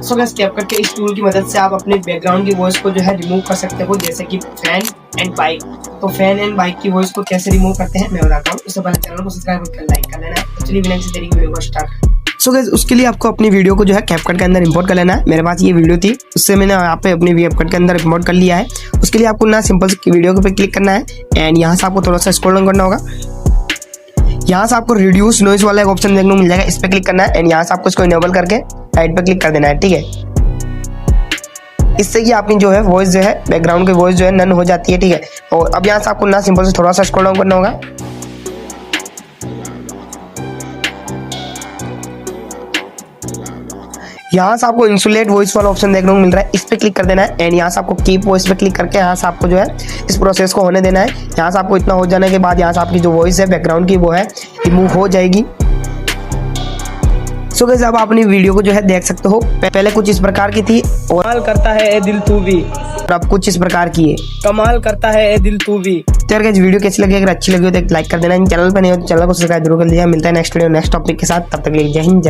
So guys CapCut के इस tool की मदद से आप अपने बैकग्राउंड की वॉइस को जो है रिमूव कर सकते हो, जैसे कि फैन एंड बाइक। तो फैन एंड बाइक की वॉइस को कैसे रिमूव करते हैं मैं बताता हूँ। उससे पहले चैनल को सब्सक्राइब कर लाइक कर लेना है। चलिए बिना किसी देरी की वीडियो को स्टार्ट। सो गाइस उसके लिए आपको अपनी वीडियो को जो है कैपकट के अंदर इंपोर्ट कर लेना है। मेरे पास ये वीडियो थी, उससे मैंने यहाँ पे अपनी कैपकट के अंदर इंपोर्ट कर लिया है। उसके लिए आपको ना सिंपल से वीडियो पे क्लिक करना है एंड यहाँ से आपको थोड़ा सा स्क्रॉल डाउन करना होगा। यहाँ से आपको रिड्यूस नॉइज वाला एक ऑप्शन देखने को मिल जाएगा, इस पे क्लिक करना है एंड यहाँ से आपको इसको इनेबल करके राइट पे क्लिक कर देना है। ठीक है, इससे कि आपकी जो है वॉइस जो है बैकग्राउंड की वॉइस जो है नन हो जाती है। ठीक है, और अब यहाँ से आपको ना सिंपल से थोड़ा सा स्क्रॉल डाउन करना होगा। यहाँ से आपको इंसुलेट वॉइस वाला ऑप्शन देखने को मिल रहा है, इस पे क्लिक कर देना है एंड यहाँ से आपको कीप वॉइस पे क्लिक करके यहाँ से आपको जो है इस प्रोसेस को होने देना है। यहाँ से आपको इतना हो जाने के बाद यहाँ से आपकी जो वॉइस है बैकग्राउंड की वो है रिमूव हो जाएगी। सो गाइस अब आप अपनी वीडियो को जो है देख सकते हो, पहले कुछ इस प्रकार की थी और कमाल करता है ए दिल तू भी, और अब कुछ इस प्रकार की है। कमाल करता है ए दिल तू भी। तो यार गाइस वीडियो कैसी लगी, अगर अच्छी लगी हो तो एक लाइक कर देना। चैनल पर नहीं हो तो चैनल को सब्सक्राइब जरूर कर लिया। मिलता है नेक्स्ट वीडियो नेक्स्ट टॉपिक के साथ, तब तक के लिए जय हिंद।